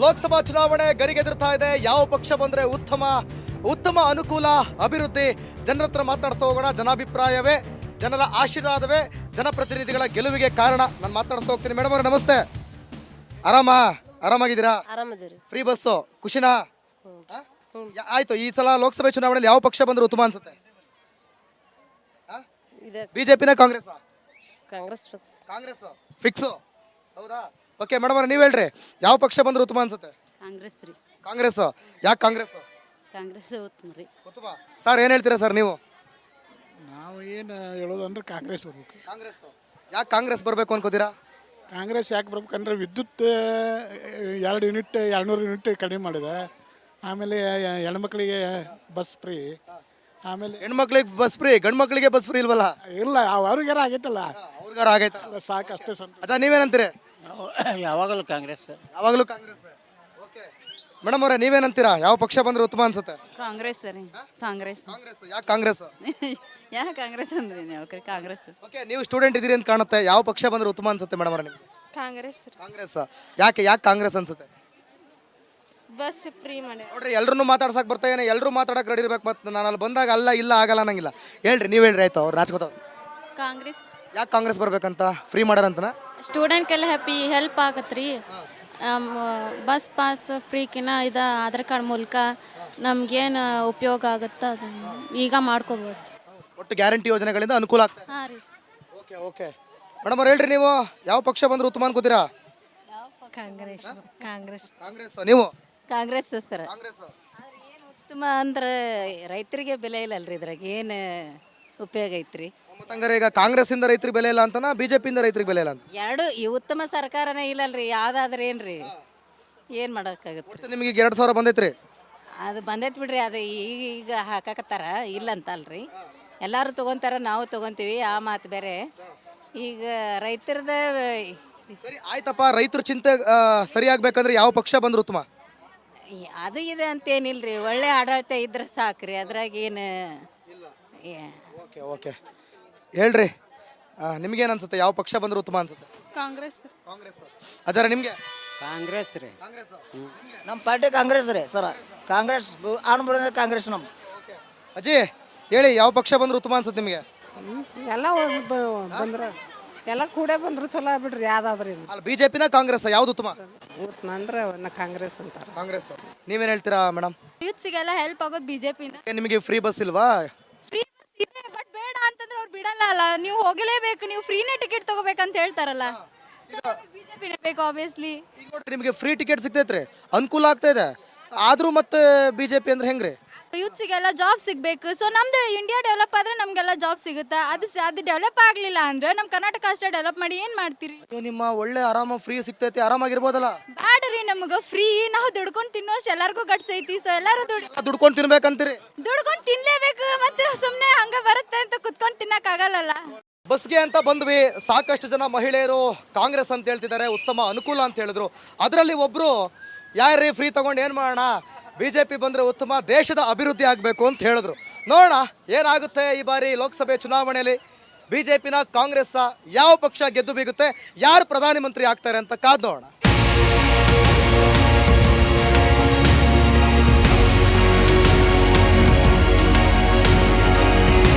ಲೋಕಸಭಾ ಚುನಾವಣೆ ಗರಿಗೆದರ್ತಾ ಇದೆ. ಯಾವ ಪಕ್ಷ ಬಂದ್ರೆ ಉತ್ತಮ ಅನುಕೂಲ ಅಭಿವೃದ್ಧಿ ಜನರ ಹತ್ರ ಮಾತಾಡ್ತಾ ಹೋಗೋಣ. ಜನಾಭಿಪ್ರಾಯವೇ ಜನರ ಆಶೀರ್ವಾದವೇ ಜನಪ್ರತಿನಿಧಿಗಳ ಗೆಲುವಿಗೆ ಕಾರಣ. ನಾನು ಮಾತಾಡ್ತಾ ಹೋಗ್ತೀನಿ. ಮೇಡಮ್ ಅವರೇ ನಮಸ್ತೆ. ಆರಾಮಾಗಿದ್ದೀರಾ? ಫ್ರೀ ಬಸ್ಸು ಖುಷಿನಾ? ಆಯ್ತು. ಈ ಸಲ ಲೋಕಸಭೆ ಚುನಾವಣೆಯಲ್ಲಿ ಯಾವ ಪಕ್ಷ ಬಂದ್ರೆ ಉತ್ತಮ ಅನ್ಸುತ್ತೆ? ಬಿಜೆಪಿನ ಕಾಂಗ್ರೆಸ್? ಕಾಂಗ್ರೆಸ್ ಫಿಕ್ಸ್. ಹೌದಾ? ಓಕೆ ಮೇಡಮ್ ಅವ್ರೆ ನೀವು ಹೇಳ್ರಿ, ಯಾವ ಪಕ್ಷ ಬಂದ್ರೆ ಉತ್ತಮ ಅನ್ಸುತ್ತೆ? ಕಾಂಗ್ರೆಸ್ ರೀ. ಕಾಂಗ್ರೆಸ್. ಯಾಕೆ ಕಾಂಗ್ರೆಸ್? ಕಾಂಗ್ರೆಸ್ ಉತ್ತಮ ರೀ. ಉತ್ತಮ. ಸರ್ ಏನು ಹೇಳ್ತೀರಾ ಸರ್ ನೀವು? ನಾವು ಏನು ಹೇಳೋದಂದ್ರೆ ಕಾಂಗ್ರೆಸ್ ಬರ್ಬೇಕು. ಕಾಂಗ್ರೆಸ್. ಯಾಕೆ ಕಾಂಗ್ರೆಸ್ ಬರಬೇಕು ಅನ್ಕೋತೀರಾ? ಕಾಂಗ್ರೆಸ್ ಯಾಕೆ ಬರ್ಬೇಕಂದ್ರೆ ವಿದ್ಯುತ್ 2 ಯೂನಿಟ್ 200 ಯೂನಿಟ್ ಕಡಿಮೆ ಮಾಡಿದೆ. ಆಮೇಲೆ ಹೆಣ್ಮಕ್ಳಿಗೆ ಬಸ್ ಫ್ರೀ. ಆಮೇಲೆ ಹೆಣ್ಮಕ್ಳಿಗೆ ಬಸ್ ಫ್ರೀ, ಗಂಡು ಮಕ್ಳಿಗೆ ಬಸ್ ಫ್ರೀ ಇಲ್ವಲ್ಲ? ಇಲ್ಲ, ಅವ್ರಿಗಾರ ಆಗೈತಲ್ಲ, ಅವ್ರಿಗಾರ ಆಗೈತೆ. ಸಾಕು ಅಷ್ಟೇ. ಅಚ್ಚಾ ನೀವೇನಂತೀರಿ? ಯಾವಾಗಲೂ ಕಾಂಗ್ರೆಸ್. ಯಾವಾಗಲೂ ಕಾಂಗ್ರೆಸ್. ಓಕೆ ಮೇಡಮ್ ಅವರೇ ನೀವೇನಂತೀರಾ, ಯಾವ ಪಕ್ಷ ಬಂದ್ರೆ ಉತ್ತಮ ಅನ್ಸುತ್ತೆ? ಕಾಂಗ್ರೆಸ್ ರೀ. ಕಾಂಗ್ರೆಸ್. ಕಾಂಗ್ರೆಸ್. ಯಾಕೆ ಕಾಂಗ್ರೆಸ್? ಯಾಕೆ ಕಾಂಗ್ರೆಸ್ ಅಂದ್ರೆ ನೀವು ಕಾಂಗ್ರೆಸ್. ಓಕೆ ನೀವು ಸ್ಟೂಡೆಂಟ್ ಇದೀರಿ ಅಂತ ಕಾಣುತ್ತೆ. ಯಾವ ಪಕ್ಷ ಬಂದ್ರೆ ಉತ್ತಮ ಅನ್ಸುತ್ತೆ ಮೇಡಮ್ ಅವರೇ ನಿಮಗೆ? ಕಾಂಗ್ರೆಸ್. ಕಾಂಗ್ರೆಸ್. ಯಾಕೆ ಕಾಂಗ್ರೆಸ್ ಅನ್ಸುತ್ತೆ? ಬಸ್ ಫ್ರೀ ಮಾಡಿ ನೋಡ್ರಿ, ಎಲ್ರು ಮಾತಾಡ್ಸಕ್ ಬರ್ತಾ ಏನೇ, ಎಲ್ಲರೂ ಮಾತಾಡಕ್ ರೆಡಿ ಇರ್ಬೇಕು. ಮತ್ತೆ ನಾನು ಅಲ್ಲಿ ಬಂದಾಗ ಅಲ್ಲ ಇಲ್ಲ ಆಗಲ್ಲ ಅನ್ನಂಗಿಲ್ಲ. ಹೇಳ್ರಿ, ನೀವು ಹೇಳ್ರಿ. ಆಯ್ತು, ಅವ್ರು ನಾಚ್ಕೋತಾವ. ಕಾಂಗ್ರೆಸ್. ಯಾಕೆ ಕಾಂಗ್ರೆಸ್ ಬರ್ಬೇಕಂತ? ಫ್ರೀ ಮಾಡ್ಯಾರಂತನ? ಸ್ಟೂಡೆಂಟ್ಗೆಲ್ಲ ಹೆಲ್ಪ್ ಆಗತ್ರಿ. ಬಸ್ ಪಾಸ್ ಫ್ರೀಕಿನ ಇದು ಆಧಾರ್ ಕಾರ್ಡ್ ಮೂಲಕ ನಮ್ಗೇನು ಉಪಯೋಗ ಆಗುತ್ತೆ ಅದನ್ನು ಈಗ ಮಾಡ್ಕೋಬೋದು. ಒಟ್ಟು ಗ್ಯಾರಂಟಿ ಯೋಜನೆಗಳಿಂದ ಅನುಕೂಲ ಆಗ್ತದೆ. ಹಾಂ ರೀ. ಓಕೆ ಓಕೆ ಮೇಡಮ್ ಅವ್ರು ಹೇಳ್ರಿ, ನೀವು ಯಾವ ಪಕ್ಷ ಬಂದ್ರೆ ಉತ್ತಮ ಅನ್ಕೋತೀರಾ? ಕಾಂಗ್ರೆಸ್. ಕಾಂಗ್ರೆಸ್. ಕಾಂಗ್ರೆಸ್. ನೀವು? ಕಾಂಗ್ರೆಸ್ ಸರ್. ಕಾಂಗ್ರೆಸ್. ಉತ್ತಮ ಅಂದ್ರೆ ರೈತರಿಗೆ ಬೆಲೆ ಇಲ್ಲಲ್ರಿ, ಇದ್ರಾಗ ಏನು ಉಪಯೋಗ ಐತ್ರಿ? ಮತ್ತಂಗಾರೆ ಈಗ ಕಾಂಗ್ರೆಸ್ ಇಂದ ರೈತರಿಗೆ ಬೆಲೆ ಇಲ್ಲ ಅಂತನಾ, ಬಿಜೆಪಿಯಿಂದ ರೈತರಿಗೆ ಬೆಲೆ ಇಲ್ಲ ಅಂತ? ಎರಡು ಈ ಉತ್ತಮ ಸರ್ಕಾರನೇ ಇಲ್ಲಲ್ರಿ, ಯಾವ್ದಾದ್ರೆ ಏನ್ರಿ ಏನು ಮಾಡೋಕ್ಕಾಗತ್ತೆ? ಒಟ್ಟು ನಿಮಗೆ 2,000 ಬಂದೈತ್ರಿ? ಅದು ಬಂದೈತೆ ಬಿಡ್ರಿ. ಅದು ಈಗ ಹಾಕಾಕತ್ತಾರ, ಇಲ್ಲ ಅಂತ ಅಲ್ರಿ. ಎಲ್ಲರೂ ತೊಗೊತಾರ, ನಾವು ತೊಗೊತೀವಿ, ಆ ಮಾತು ಬೇರೆ. ಈಗ ರೈತರದ ಸರಿ ಆಯ್ತಪ್ಪ, ರೈತರ ಚಿಂತೆ ಸರಿಯಾಗಬೇಕಂದ್ರೆ ಯಾವ ಪಕ್ಷ ಬಂದ್ರೆ ಉತ್ತಮ? ಅದು ಇದೆ ಅಂತೇನಿಲ್ರಿ, ಒಳ್ಳೆ ಆಡಳಿತ ಇದ್ರೆ ಸಾಕ್ರಿ, ಅದ್ರಾಗ ಏನು. ಓಕೆ ಓಕೆ ಹೇಳ್ರಿ, ನಿಮ್ಗೇನು ಅನ್ಸುತ್ತೆ, ಯಾವ ಪಕ್ಷ ಬಂದ್ರೆ ಉತ್ತಮ ಅನ್ಸುತ್ತೆ? ಕಾಂಗ್ರೆಸ್. ಕಾಂಗ್ರೆಸ್. ಅಜಾರ ನಿಮ್ಗೆ? ಕಾಂಗ್ರೆಸ್ ರೀ. ಕಾಂಗ್ರೆಸ್. ನಮ್ಮ ಪಾರ್ಟಿ ಕಾಂಗ್ರೆಸ್ ರೀ ಸರ. ಕಾಂಗ್ರೆಸ್ ಆನ್ಬಿಡೋದು ಕಾಂಗ್ರೆಸ್ ನಮ್ಮ. ಅಜ್ಜಿ ಹೇಳಿ, ಯಾವ ಪಕ್ಷ ಬಂದ್ರೆ ಉತ್ತಮ ಅನ್ಸುತ್ತೆ ನಿಮಗೆ? ಎಲ್ಲ ಬಂದ್ರೆ ಎಲ್ಲ ಕೂಡ ಬಂದ್ರು ಚಲೋ ಬಿಡ್ರಿ. ಯಾವ್ದಾದ್ರಿ ಅಲ್ಲ, ಬಿಜೆಪಿನ ಕಾಂಗ್ರೆಸ್ ಯಾವ್ದು ಉತ್ತಮ? ಅಂದ್ರೆ ಕಾಂಗ್ರೆಸ್ ಅಂತಾರೆ. ಕಾಂಗ್ರೆಸ್. ನೀವೇನು ಹೇಳ್ತೀರಾ ಮೇಡಮ್? ಯೂತ್ಸಿಗೆಲ್ಲ ಹೆಲ್ಪ್ ಆಗೋದು ಬಿಜೆಪಿನ. ನಿಮಗೆ ಫ್ರೀ ಬಸ್ ಇಲ್ವಾ? ಫ್ರೀ ಬಸ್ ಇದೆ, ಬಟ್ ಬೇಡ ಅಂತಂದ್ರೆ ಅವ್ರು ಬಿಡಲ್ಲ ಅಲ್ಲ. ನೀವು ಹೋಗಲೇಬೇಕು, ನೀವು ಫ್ರೀನೇ ಟಿಕೆಟ್ ತಗೋಬೇಕಂತ ಹೇಳ್ತಾರಲ್ಲ. ಬಿಜೆಪಿನೇ ಬೇಕು ಆಬ್ವಿಯಸ್ಲಿ. ಈಗ ನೋಡ್ರಿ, ನಿಮಗೆ ಫ್ರೀ ಟಿಕೆಟ್ ಸಿಗ್ತೈತ್ರಿ, ಅನುಕೂಲ ಆಗ್ತಾ ಇದೆ. ಆದ್ರೂ ಮತ್ತೆ ಬಿಜೆಪಿ ಅಂದ್ರೆ ಹೆಂಗ್ರಿ? ಯೂತ್ಸಿಗೆಲ್ಲ ಜಾಬ್ ಸಿಗಬೇಕು. ಸೊ ನಮ್ದು ಇಂಡಿಯಾ ಡೆವಲಪ್ ಆದ್ರೆ ನಮಗೆಲ್ಲ ಜಾಬ್ ಸಿಗುತ್ತೆ. ಅದು ಡೆವಲಪ್ ಆಗಲಿಲ್ಲ ಅಂದ್ರೆ ನಮ್ಮ ಕರ್ನಾಟಕ ಅಷ್ಟೇ ಡೆವಲಪ್ ಮಾಡಿ ಏನು ಮಾಡ್ತೀರಿ? ನಿಮ್ಮ ಒಳ್ಳೆ ಆರಾಮ ಫ್ರೀ ಸಿಗ್ತೈತಿ, ಆರಾಮಾಗಿರ್ಬೋದಲ್ಲ? ಬ್ಯಾಡ್ರಿ, ನಮಗೆ ಫ್ರೀ. ನಾವು ದುಡ್ಕೊಂಡು ತಿನ್ನೋಷ್ಟು ಎಲ್ಲರಿಗೂ ಗಟ್ಸ್ ಐತಿ. ಸೊ ಎಲ್ಲರೂ ದುಡ್ಕೊಂಡು ತಿನ್ಬೇಕಂತೀರಿ? ದುಡ್ಕೊಂಡು ತಿನ್ಲೇಬೇಕು. ಮತ್ತೆ ಸುಮ್ಮನೆ ಹಂಗ ಬರುತ್ತೆ ಅಂತ ಕುತ್ಕೊಂಡು ತಿನ್ನಕ್ಕಾಗಲ್ಲ. ಬಸ್ಗೆ ಅಂತ ಬಂದ್ವಿ, ಸಾಕಷ್ಟು ಜನ ಮಹಿಳೆಯರು ಕಾಂಗ್ರೆಸ್ ಅಂತ ಹೇಳ್ತಿದ್ದಾರೆ, ಉತ್ತಮ ಅನುಕೂಲ ಅಂತ ಹೇಳಿದ್ರು. ಅದರಲ್ಲಿ ಒಬ್ರು, ಯಾರ್ರೀ ಫ್ರೀ ತಗೊಂಡು ಏನು ಮಾಡೋಣ, ಬಿಜೆಪಿ ಬಂದರೆ ಉತ್ತಮ, ದೇಶದ ಅಭಿವೃದ್ಧಿ ಆಗಬೇಕು ಅಂತ ಹೇಳಿದ್ರು. ನೋಡೋಣ ಏನಾಗುತ್ತೆ ಈ ಬಾರಿ ಲೋಕಸಭೆ ಚುನಾವಣೆಯಲ್ಲಿ. ಬಿಜೆಪಿನ ಕಾಂಗ್ರೆಸ್, ಯಾವ ಪಕ್ಷ ಗೆದ್ದು ಬೀಗುತ್ತೆ, ಯಾರು ಪ್ರಧಾನಮಂತ್ರಿ ಆಗ್ತಾರೆ ಅಂತ ಕಾದು ನೋಡೋಣ.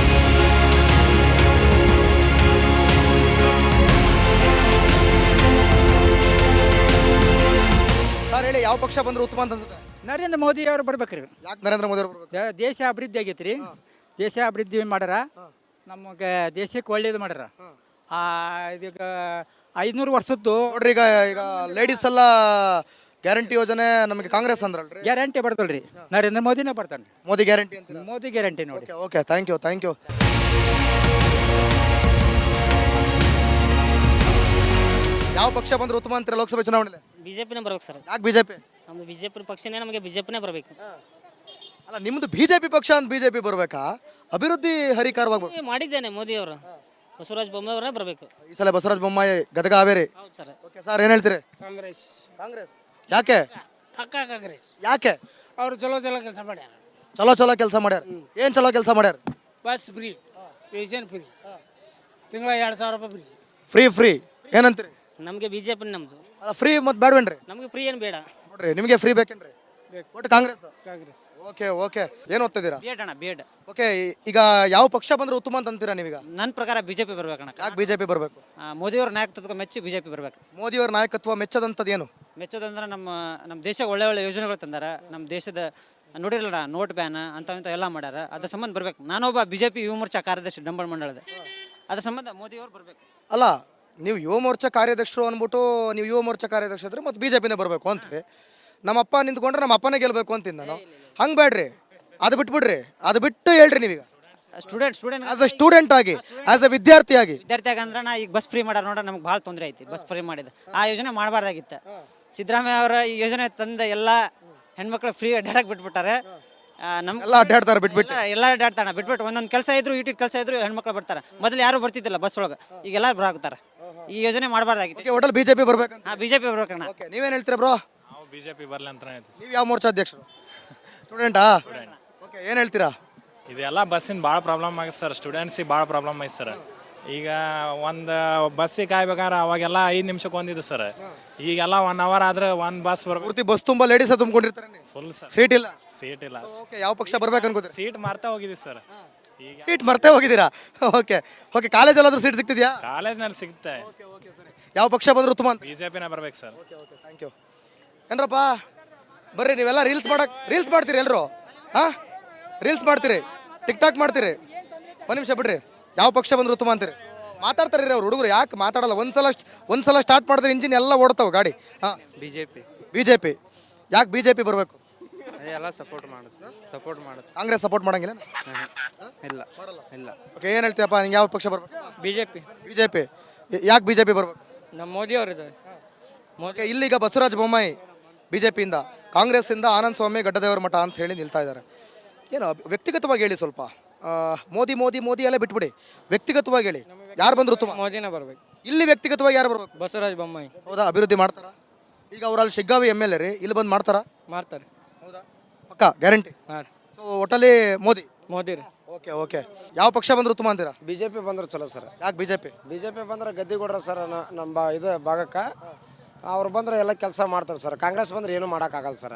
ಸರ್ ಹೇಳಿ, ಯಾವ ಪಕ್ಷ ಬಂದ್ರೆ ಉತ್ತಮ ಅಂತ ಅನ್ಸುತ್ತೆ? ನರೇಂದ್ರ ಮೋದಿ ಅವರು ಬರ್ಬೇಕ್ರಿ. ಯಾಕೆ ನರೇಂದ್ರ ಮೋದಿ ಅವರು ಬರ್ಬೇಕು? ದೇಶ ಅಭಿವೃದ್ಧಿ ಆಗೈತಿ ರೀ. ದೇಶ ಅಭಿವೃದ್ಧಿ ಮಾಡ್ಯಾರ, ನಮಗೆ ದೇಶಕ್ಕೆ ಒಳ್ಳೇದು ಮಾಡ್ಯಾರ. ಇದೀಗ 500 ವರ್ಷದ್ದು ನೋಡ್ರಿ, ಈಗ ಲೇಡೀಸ್ ಎಲ್ಲ ಗ್ಯಾರಂಟಿ ಯೋಜನೆ ನಮಗೆ ಕಾಂಗ್ರೆಸ್ ಅಂದ್ರಲ್ರಿ? ಗ್ಯಾರಂಟಿ ಬರ್ತಲ್ರಿ, ನರೇಂದ್ರ ಮೋದಿನೇ ಬರ್ತಾನೆ. ಮೋದಿ ಗ್ಯಾರಂಟಿ ಅಂತ? ಮೋದಿ ಗ್ಯಾರಂಟಿ ನೋಡಿ. Okay thank you. ಯಾವ ಪಕ್ಷ ಬಂದ್ರೆ ಉತ್ತಮ ಅಂತಾರೆ ಲೋಕಸಭೆ ಚುನಾವಣೆಯಲ್ಲಿ? ಬಿಜೆಪಿನೇ ಬರ್ಬೇಕು ಸರ್. ಯಾಕೆ ಬಿಜೆಪಿ? ನಮ್ದು ಬಿಜೆಪಿ ಪಕ್ಷನೇ, ನಮಗೆ ಬಿಜೆಪಿನೇ ಬರಬೇಕು. ಅಲ್ಲ, ನಿಮ್ದು ಬಿಜೆಪಿ ಪಕ್ಷ ಅಂತ ಬಿಜೆಪಿ ಬರ್ಬೇಕಾ? ಅಭಿವೃದ್ಧಿ ಹರಿಕಾರವಾಗಿ ಮಾಡಿದ್ದೇನೆ ಮೋದಿ ಅವರು. ಬಸವರಾಜ ಬೊಮ್ಮಾಯಿ ಅವರೇ ಬರಬೇಕು ಈ ಸಲ. ಬಸವರಾಜ ಬೊಮ್ಮಾಯಿ, ಗದಗ, ಹಾವೇರಿ. ಹೌದು ಸರ್. ಓಕೆ ಸರ್, ಏನು ಹೇಳ್ತೀರಿ? ಕಾಂಗ್ರೆಸ್. ಕಾಂಗ್ರೆಸ್. ಯಾಕೆ? ಪಕ್ಕ ಕಾಂಗ್ರೆಸ್. ಯಾಕೆ? ಅವರು ಚಲೋ ಕೆಲಸ ಮಾಡ್ಯಾರ. ಚಲೋ ಕೆಲಸ ಮಾಡ್ಯಾರ. ಏನು ಚಲೋ ಕೆಲಸ ಮಾಡ್ಯಾರ? ಬಸ್ ಫ್ರೀ, ರೇಷನ್ ಫ್ರೀ, ತಿಂಗಳ 2,000 ರೂಪಾಯಿ ಫ್ರೀ. ಫ್ರೀ ಏನಂತೀರಿ? ನಮಗೆ ಬಿ ಜೆ ಪಿನೇ ನಮ್ಮದು. ಫ್ರೀ ಮತ್ತು ಬೇಡವೇನ್ರಿ? ನಮಗೆ ಫ್ರೀ ಏನು ಬೇಡ. ನೋಡ್ರಿ ನಿಮಗೆ ಫ್ರೀ ಬೇಕೇನ್ರಿ? ಒಟ್ಟು ಕಾಂಗ್ರೆಸ್. ಓಕೆ ಓಕೆ, ಏನು ಓದ್ತಿದ್ದೀರಾ? ಬಿ ಎಡ್ ಅಣ್ಣ, ಬಿ ಎಡ್. ಓಕೆ, ಈಗ ಯಾವ ಪಕ್ಷ ಬಂದ್ರೆ ಉತ್ತಮ ಅಂತ ಅಂತೀರಾ ನೀವೀಗ? ನನ್ನ ಪ್ರಕಾರ ಬಿಜೆಪಿ ಬರ್ಬೇಕಣ್ಣ. ಯಾಕೆ ಬಿಜೆಪಿ ಬರಬೇಕು? ಮೋದಿಯವ್ರ ನಾಯಕತ್ವಕ್ಕೆ ಮೆಚ್ಚಿ ಬಿಜೆಪಿ ಬರ್ಬೇಕು. ಮೋದಿಯವರ ನಾಯಕತ್ವ ಮೆಚ್ಚದಂಥದ್ದು ಏನು? ಮೆಚ್ಚೋದಂದ್ರೆ ನಮ್ಮ ದೇಶ ಒಳ್ಳೆ ಒಳ್ಳೆ ಯೋಜನೆಗಳು ತಂದಾರ. ನಮ್ಮ ದೇಶದ ನೋಡಿರಲ್ಲ, ನೋಟ್ ಬ್ಯಾನ್ ಅಂತ ಎಲ್ಲ ಮಾಡ್ಯಾರ. ಅದ್ರ ಸಂಬಂಧ ಬರ್ಬೇಕು. ನಾನೊಬ್ಬ ಬಿಜೆಪಿ ಯುವ ಮೋರ್ಚಾ ಕಾರ್ಯದರ್ಶಿ ಡಂಬಳ ಮಂಡಳದ. ಅದ್ರ ಸಂಬಂಧ ಮೋದಿಯವ್ರು ಬರ್ಬೇಕು. ಅಲ್ಲ, ನೀವು ಯುವ ಮೋರ್ಚಾ ಕಾರ್ಯಾಧ್ಯಕ್ಷರು ಅಂದ್ಬಿಟ್ಟು ನೀವು ಯುವ ಮೋರ್ಚಾ ಕಾರ್ಯಾಧ್ಯಕ್ಷ ಇದ್ರೆ ಮತ್ತೆ ಬಿಜೆಪಿನೇ ಬರಬೇಕು ಅಂತೀರಿ. ನಮ್ಮಪ್ಪ ನಿಂತ್ಕೊಂಡ್ರೆ ನಮ್ಮ ಅಪ್ಪನೇ ಗೆಲ್ಬೇಕು ಅಂತೀನಿ ನಾನು. ಹಂಗೆ ಬೇಡ್ರಿ, ಅದು ಬಿಟ್ಬಿಡ್ರಿ, ಅದು ಬಿಟ್ಟು ಹೇಳ್ರಿ ನೀವೀಗ ಸ್ಟೂಡೆಂಟ್ ಆಸ್ ಅ ಸ್ಟೂಡೆಂಟ್ ಆಗಿ, ಆಸ್ ಅ ವಿದ್ಯಾರ್ಥಿಯಾಗಿ. ಅಂದ್ರೆ ನಾ ಈಗ ಬಸ್ ಫ್ರೀ ಮಾಡ್ಯಾರ ನೋಡ್ರೆ ನಮ್ಗೆ ಭಾಳ ತೊಂದರೆ ಐತಿ. ಬಸ್ ಫ್ರೀ ಮಾಡಿದ ಆ ಯೋಜನೆ ಮಾಡಬಾರ್ದಾಗಿತ್ತು. ಸಿದ್ದರಾಮಯ್ಯ ಅವರ ಈ ಯೋಜನೆ ತಂದ ಎಲ್ಲ ಹೆಣ್ಮಕ್ಳು ಫ್ರೀ ಅಡ್ಡಾಡಕ್ಕೆ ಬಿಟ್ಬಿಟ್ಟಾರೆ. ಎಲ್ಲ ಅಡ್ಡಾಡ್ತಾರೆ ಬಿಟ್ಬಿಟ್ಟು. ಎಲ್ಲ ಅಡ್ಡಾಡ್ತಾನೆ ಬಿಟ್ಬಿಟ್ಟು ಒಂದೊಂದು ಕೆಲಸ ಇದ್ರು ಇಟ್ಟಿಟ್ಟು ಕೆಲಸ ಇದ್ರು ಹೆಣ್ಮಕ್ಳು ಬರ್ತಾರೆ. ಮೊದಲು ಯಾರು ಬರ್ತಿದ್ದಿಲ್ಲ ಬಸ್ ಒಳಗೆ, ಈಗ ಎಲ್ಲರೂ ಬರಾಕ್ತಾರೆ. ಈ ಯೋಜನೆ ಮಾಡಬಾರ್ದಾಗಿತ್ತು. ಒಟ್ಟಲ್ಲಿ ಬಿಜೆಪಿ ಬರ್ಬೇಕು. ಬಿಜೆಪಿ ಬರ್ಬೇಕಣ್ಣ. ಓಕೆ, ನೀವೇನು ಹೇಳ್ತೀರಾ ಬ್ರೋ? ನಾವು ಬಿಜೆಪಿ ಬರಲಿ ಅಂತ ನೀವು ಯಾವ ಮೋರ್ಚಾ ಅಧ್ಯಕ್ಷರು? ಸ್ಟೂಡೆಂಟಾ? ಓಕೆ, ಏನು ಹೇಳ್ತೀರಾ? ಇದೆಲ್ಲ ಬಸ್ಸಿನ ಭಾಳ ಪ್ರಾಬ್ಲಮ್ ಆಗಿದೆ ಸರ್. ಸ್ಟೂಡೆಂಟ್ಸಿಗೆ ಭಾಳ ಪ್ರಾಬ್ಲಮ್ ಐತೆ ಸರ್. ಈಗ ಒಂದು ಬಸ್ಸಿಗೆ ಕಾಯ್ಬೇಕಾದ್ರೆ ಅವಾಗೆಲ್ಲ 5 ನಿಮಿಷಕ್ಕೆ ಒಂದಿದ್ದು ಸರ್. ಈಗೆಲ್ಲ 1 ಅವರ್ ಆದ್ರೆ ಒಂದು ಬಸ್ ಬರ್ಬೇಕು. ಪೂರ್ತಿ ಬಸ್ ತುಂಬ ಲೇಡೀಸ್ ತುಂಬಿಕೊಂಡಿರ್ತಾರೆ. ಫುಲ್ ಸರ್, ಸೀಟ್ ಇಲ್ಲ. ಸೀಟ್ ಇಲ್ಲ. ಓಕೆ, ಯಾವ ಪಕ್ಷ ಬರ್ಬೇಕು ಅನ್ಕೋತೀರಿ? ಸೀಟ್ ಮಾರ್ತಾ ಹೋಗಿದ್ದೀವಿ ಸರ್. ಈಗ ಸೀಟ್ ಮರ್ತೇ ಹೋಗಿದ್ದೀರಾ? ಓಕೆ ಓಕೆ, ಕಾಲೇಜಲ್ಲಾದ್ರೂ ಸೀಟ್ ಸಿಗ್ತಿದ್ಯಾ? ಕಾಲೇಜ್ನಲ್ಲಿ ಸಿಗುತ್ತೆ. ಯಾವ ಪಕ್ಷ ಬಂದ್ರೆ ಉತ್ತಮ ಅಂತ? ಬಿಜೆಪಿನೇ ಬರ್ಬೇಕು ಸರ್. Thank you. ಏನ್ರಪ್ಪ ಬರ್ರಿ, ನೀವೆಲ್ಲ ರೀಲ್ಸ್ ಮಾಡ್ತೀರಿ ಎಲ್ಲರೂ? ಹಾಂ, ರೀಲ್ಸ್ ಮಾಡ್ತೀರಿ, ಟಿಕ್ ಟಾಕ್ ಮಾಡ್ತೀರಿ. ಒಂದು ನಿಮಿಷ ಬಿಡ್ರಿ. ಯಾವ ಪಕ್ಷ ಬಂದ್ರೆ ಉತ್ತಮ ಅಂತೀರಿ? ಮಾತಾಡ್ತಾರೆ ರೀ ಅವ್ರು ಹುಡುಗರು, ಯಾಕೆ ಮಾತಾಡಲ್ಲ? ಒಂದ್ಸಲ ಸ್ಟಾರ್ಟ್ ಮಾಡಿದ್ರೆ ಇಂಜಿನ್ ಎಲ್ಲ ಓಡ್ತಾವೆ ಗಾಡಿ. ಹಾಂ, ಬಿಜೆಪಿ. ಯಾಕೆ ಬಿಜೆಪಿ ಬರಬೇಕು? ಎಲ್ಲ ಸಪೋರ್ಟ್ ಮಾಡುತ್ತೆ. ಕಾಂಗ್ರೆಸ್ ಸಪೋರ್ಟ್ ಮಾಡಂಗಿಲ್ಲ? ಇಲ್ಲ. ಓಕೆ, ಏನು ಹೇಳ್ತೀಯಪ್ಪ? ನಿಂಗೆ ಯಾವ ಪಕ್ಷ ಬರ್ಬೇಕು? ಬಿಜೆಪಿ. ಯಾಕೆ ಬಿಜೆಪಿ ಬರ್ಬೇಕು? ನಮ್ಮ ಮೋದಿ ಅವರಿದ್ದಾರೆ. ಓಕೆ, ಇಲ್ಲಿಗ ಬಸವರಾಜ ಬೊಮ್ಮಾಯಿ ಬಿಜೆಪಿಯಿಂದ, ಕಾಂಗ್ರೆಸ್ಸಿಂದ ಆನಂದ್ ಸ್ವಾಮಿ ಗಡ್ಡದೇವರ ಮಠ ಅಂತ ಹೇಳಿ ನಿಲ್ತಾ ಇದ್ದಾರೆ. ಏನು ವ್ಯಕ್ತಿಗತವಾಗಿ ಹೇಳಿ ಸ್ವಲ್ಪ. ಮೋದಿ ಮೋದಿ ಮೋದಿ ಎಲ್ಲ ಬಿಟ್ಬಿಡಿ, ವ್ಯಕ್ತಿಗತವಾಗಿ ಹೇಳಿ ಯಾರು ಬಂದ್ರು ಉತ್ತಮ? ಮೋದಿನ ಬರ್ಬೇಕು. ಇಲ್ಲಿ ವ್ಯಕ್ತಿಗತವಾಗಿ ಯಾರು ಬರ್ಬೇಕು? ಬಸವರಾಜ ಬೊಮ್ಮಾಯಿ. ಹೌದಾ? ಅಭಿವೃದ್ಧಿ ಮಾಡ್ತಾರ? ಈಗ ಅವರಲ್ಲಿ ಶಿಗ್ಗಾವಿ MLA ರೀ, ಇಲ್ಲಿ ಬಂದು ಮಾಡ್ತಾರಾ? ಮಾಡ್ತಾರೆ. ಹೌದಾ? ಪಕ್ಕ ಗ್ಯಾರಂಟಿ? ಹಾಂ. ಸೊ ಒಟ್ಟಲ್ಲಿ ಮೋದಿ ರೀ. ಓಕೆ, ಯಾವ ಪಕ್ಷ ಬಂದ್ರೆ ಉತ್ತಮ ಅಂತೀರಾ? ಬಿಜೆಪಿ ಬಂದ್ರೆ ಚಲೋ ಸರ್. ಯಾಕೆ ಬಿಜೆಪಿ? ಬಿಜೆಪಿ ಬಂದ್ರೆ ಗದ್ದಿಗೌಡ್ರ ಸರ್ ನಮ್ಮ ಇದು ಭಾಗಕ್ಕೆ ಅವ್ರು ಬಂದ್ರೆ ಎಲ್ಲ ಕೆಲಸ ಮಾಡ್ತಾರೆ ಸರ್. ಕಾಂಗ್ರೆಸ್ ಬಂದ್ರೆ ಏನು ಮಾಡೋಕ್ಕಾಗಲ್ಲ ಸರ್.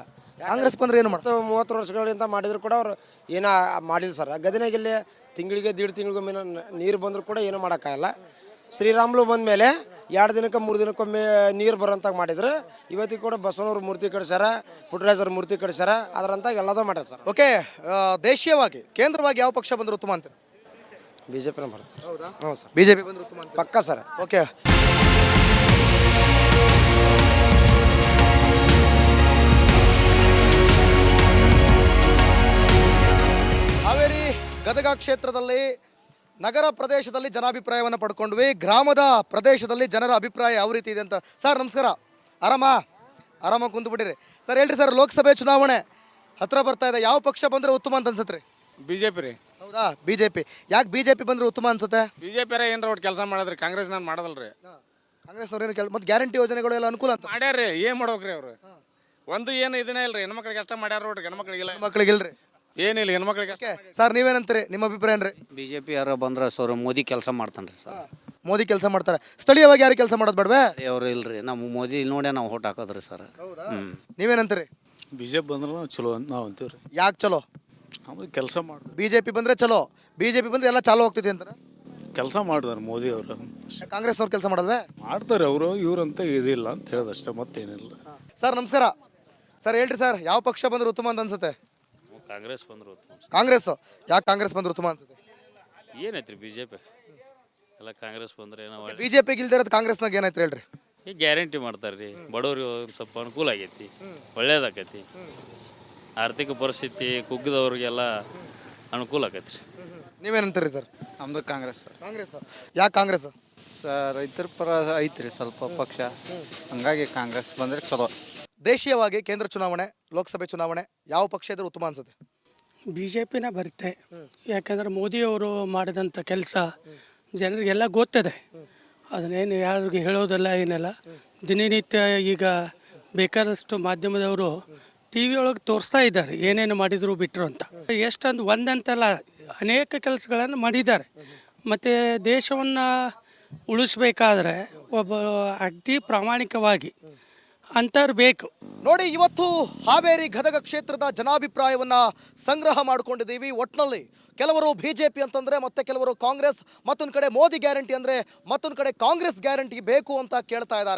ಕಾಂಗ್ರೆಸ್ ಬಂದ್ರೆ ಏನು ಮಾಡ್ತಾರೆ? 30 ವರ್ಷಗಳಿಂದ ಮಾಡಿದ್ರು ಕೂಡ ಅವ್ರು ಏನೂ ಮಾಡಿಲ್ಲ ಸರ್. ಗದಗಿನಲ್ಲಿ ತಿಂಗಳಿಗೆ 1.5 ತಿಂಗಳಿಗೊಮ್ಮೆ ನೀರು ಬಂದರೂ ಕೂಡ ಏನೂ ಮಾಡೋಕ್ಕಾಗಲ್ಲ. ಶ್ರೀರಾಮ್ಲು ಬಂದ ಮೇಲೆ 2 ದಿನಕ್ಕೆ 3 ದಿನಕ್ಕೊಮ್ಮೆ ನೀರು ಬರೋಂತಾಗ ಮಾಡಿದ್ರು. ಇವತ್ತಿಗೆ ಕೂಡ ಬಸವನವ್ರ ಮೂರ್ತಿ ಕಟ್ಸ್ಯಾರ, ಪುಟ್ಟರಾಜರ ಮೂರ್ತಿ ಕಟ್ಸ್ಯಾರ, ಅದರಂತ ಎಲ್ಲದೂ ಮಾಡ್ಯಾರ ಸರ್. ಓಕೆ, ದೇಶೀಯವಾಗಿ ಕೇಂದ್ರವಾಗಿ ಯಾವ ಪಕ್ಷ ಬಂದ್ರೆ ಉತ್ತಮ ಅಂತೀರಾ? ಬಿಜೆಪಿನ ಬರುತ್ತೆ ಸರ್. ಹೌದಾ? ಹ್ಞೂ ಸರ್, ಬಿಜೆಪಿ ಬಂದ್ರೆ ಉತ್ತಮ ಅಂತ ಪಕ್ಕ ಸರ್. ಓಕೆ, ಹಾವೇರಿ ಗದಗ ಕ್ಷೇತ್ರದಲ್ಲಿ ನಗರ ಪ್ರದೇಶದಲ್ಲಿ ಜನಾಭಿಪ್ರಾಯವನ್ನು ಪಡ್ಕೊಂಡ್ವಿ. ಗ್ರಾಮದ ಪ್ರದೇಶದಲ್ಲಿ ಜನರ ಅಭಿಪ್ರಾಯ ಯಾವ ರೀತಿ ಇದೆ ಅಂತ. ಸರ್ ನಮಸ್ಕಾರ, ಆರಾಮಾಗಿ ಕುಂತ್ಬಿಟ್ಟಿರಿ. ಸರ್ ಹೇಳ್ರಿ ಸರ್, ಲೋಕಸಭೆ ಚುನಾವಣೆ ಹತ್ರ ಬರ್ತಾ ಇದೆ, ಯಾವ ಪಕ್ಷ ಬಂದರೆ ಉತ್ತಮ ಅಂತ ಅನ್ಸತ್ರಿ? ಬಿಜೆಪಿ ರೀ. ಹೌದಾ? ಬಿಜೆಪಿ. ಯಾಕೆ ಬಿಜೆಪಿ ಬಂದರೆ ಉತ್ತಮ ಅನ್ಸುತ್ತೆ? ಬಿಜೆಪಿ ಏನಾರ ಒಟ್ಟು ಕೆಲಸ ಮಾಡಿದ್ರಿ, ಕಾಂಗ್ರೆಸ್ ನಾನು ಮಾಡೋದಲ್ರಿ. ಕಾಂಗ್ರೆಸ್ ಅವ್ರೇನು ಮತ್ತು ಗ್ಯಾರಂಟಿ ಯೋಜನೆಗಳು ಎಲ್ಲ ಅನುಕೂಲ ಅಂತ ಮಾಡ್ಯಾರ್ರಿ, ಏನು ಮಾಡ್ಬೇಕ್ರಿ ಅವರು? ಒಂದು ಏನು ಇದನ್ನೇ ಇಲ್ರಿ, ಹೆಣ್ಮಕ್ಳಿಗೆ ಅಷ್ಟ ಮಾಡ್ಯಾರ ನೋಡ್ರಿ, ಹೆಣ್ಮಕ್ಳಿಗಿಲ್ಲ. ಮಕ್ಕಳಿಗಿಲ್ರಿ ಏನಿಲ್ಲ, ಹೆಣ್ಮಕ್ಳಿಗೆ ಅಷ್ಟೇ. ಸರ್ ನೀವೇನಂತೀರಿ? ನಿಮ್ಮ ಅಭಿಪ್ರಾಯ ಏನ್ರಿ? ಬಿಜೆಪಿ ಯಾರು ಬಂದ್ರೆ ಸರ್ ಮೋದಿ ಕೆಲಸ ಮಾಡ್ತಾನೆ ರೀ ಸರ್. ಮೋದಿ ಕೆಲಸ ಮಾಡ್ತಾರೆ. ಸ್ಥಳೀಯವಾಗಿ ಯಾರು ಕೆಲಸ ಮಾಡೋದು ಬೇಡವೇ? ಅವ್ರು ಇಲ್ರಿ, ನಮ್ಮ ಮೋದಿ ನೋಡಿ ನಾವು ಓಟ್ ಹಾಕೋದ್ರಿ ಸರ್. ನೀವೇನಂತೀರಿ? ಬಿಜೆಪಿ ಬಂದ್ರೆ ಚಲೋ ಅಂತ ನಾವು ಅಂತೀವ್ರಿ. ಯಾಕೆ ಚಲೋ? ಆಮೇಲೆ ಕೆಲಸ ಮಾಡಿ, ಬಿಜೆಪಿ ಬಂದ್ರೆ ಚಲೋ, ಬಿಜೆಪಿ ಬಂದ್ರೆ ಎಲ್ಲ ಚಾಲೂ ಹೋಗ್ತೈತಿ ಅಂತಾರೆ. ಕೆಲಸ ಮಾಡಿದಾರೆ ಮೋದಿ ಅವರು. ಕಾಂಗ್ರೆಸ್ನವ್ರು ಕೆಲಸ ಮಾಡೋದ್ವೇ? ಮಾಡ್ತಾರೆ ಅವರು, ಇವ್ರಂತ ಇದಿಲ್ಲ ಅಂತ ಹೇಳೋದಷ್ಟೇ, ಮತ್ತೇನಿಲ್ಲ. ಸರ್ ನಮಸ್ಕಾರ. ಸರ್ ಹೇಳ್ರಿ ಸರ್, ಯಾವ ಪಕ್ಷ ಬಂದ್ರೆ ಉತ್ತಮ ಅಂತ ಅನ್ಸುತ್ತೆ? ಕಾಂಗ್ರೆಸ್ ಬಂದ್ರು ಉತ್ತಮ. ಕಾಂಗ್ರೆಸ್. ಯಾಕೆ ಕಾಂಗ್ರೆಸ್ ಬಂದ್ರೆ ಉತ್ತಮ ಅನ್ಸುತ್ತೆ? ಏನೈತ್ರಿ ಬಿಜೆಪಿ ಎಲ್ಲ ಕಾಂಗ್ರೆಸ್ ಬಂದ್ರೆ ಏನೋ ಬಿಜೆಪಿಗೆ ಇಲ್ದೇ ಇರೋದು ಕಾಂಗ್ರೆಸ್ನಾಗ ಏನಾಯ್ತು ಹೇಳ್ರಿ? ಈಗ ಗ್ಯಾರಂಟಿ ಮಾಡ್ತಾರೆ ರೀ, ಬಡವ್ರಿಗೆ ಒಂದು ಸ್ವಲ್ಪ ಅನುಕೂಲ ಆಗೈತಿ, ಒಳ್ಳೇದಾಕೈತಿ. ಆರ್ಥಿಕ ಪರಿಸ್ಥಿತಿ ಕುಗ್ಗಿದವ್ರಿಗೆಲ್ಲ ಅನುಕೂಲ ಆಕೈತಿ ರೀ. ನೀವೇನಂತೀರಿ ಸರ್? ನಮ್ದು ಕಾಂಗ್ರೆಸ್ ಸರ್. ಕಾಂಗ್ರೆಸ್. ಯಾಕೆ ಕಾಂಗ್ರೆಸ್? ಸರ್ ರೈತರ ಪರ ಐತ್ರಿ ಸ್ವಲ್ಪ ಪಕ್ಷ, ಹಂಗಾಗಿ ಕಾಂಗ್ರೆಸ್ ಬಂದರೆ ಚಲೋ. ದೇಶೀಯವಾಗಿ ಕೇಂದ್ರ ಚುನಾವಣೆ, ಲೋಕಸಭೆ ಚುನಾವಣೆ, ಯಾವ ಪಕ್ಷ ಇದ್ರೆ ಉತ್ತಮ ಅನ್ಸುತ್ತೆ? ಬಿಜೆಪಿನ ಬರುತ್ತೆ. ಯಾಕಂದ್ರೆ ಮೋದಿಯವರು ಮಾಡಿದಂಥ ಕೆಲಸ ಜನರಿಗೆಲ್ಲ ಗೊತ್ತದೆ. ಅದನ್ನೇನು ಯಾರಿಗೆ ಹೇಳೋದಲ್ಲ ಏನೆಲ್ಲ. ದಿನನಿತ್ಯ ಈಗ ಬೇಕಾದಷ್ಟು ಮಾಧ್ಯಮದವರು ಟಿ ವಿ ಒಳಗೆ ತೋರಿಸ್ತಾ ಇದ್ದಾರೆ ಏನೇನು ಮಾಡಿದ್ರು ಬಿಟ್ಟರು ಅಂತ. ಎಷ್ಟೊಂದು ಒಂದಂತಲ್ಲ ಅನೇಕ ಕೆಲಸಗಳನ್ನು ಮಾಡಿದ್ದಾರೆ. ಮತ್ತು ದೇಶವನ್ನು ಉಳಿಸ್ಬೇಕಾದ್ರೆ ಒಬ್ಬ ಅತಿ ಪ್ರಾಮಾಣಿಕವಾಗಿ ಅಂಥವ್ರು ಬೇಕು. ನೋಡಿ, ಇವತ್ತು ಹಾವೇರಿ ಗದಗ ಕ್ಷೇತ್ರದ ಜನಾಭಿಪ್ರಾಯವನ್ನ ಸಂಗ್ರಹ ಮಾಡ್ಕೊಂಡಿದ್ದೀವಿ. ಒಟ್ನಲ್ಲಿ ಕೆಲವರು ಬಿಜೆಪಿ ಅಂತಂದ್ರೆ, ಮತ್ತೆ ಕೆಲವರು ಕಾಂಗ್ರೆಸ್, ಮತ್ತೊಂದು ಕಡೆ ಮೋದಿ ಗ್ಯಾರಂಟಿ ಅಂದ್ರೆ, ಮತ್ತೊಂದು ಕಡೆ ಕಾಂಗ್ರೆಸ್ ಗ್ಯಾರಂಟಿ ಬೇಕು ಅಂತ ಕೇಳ್ತಾ ಇದ್ದಾರೆ.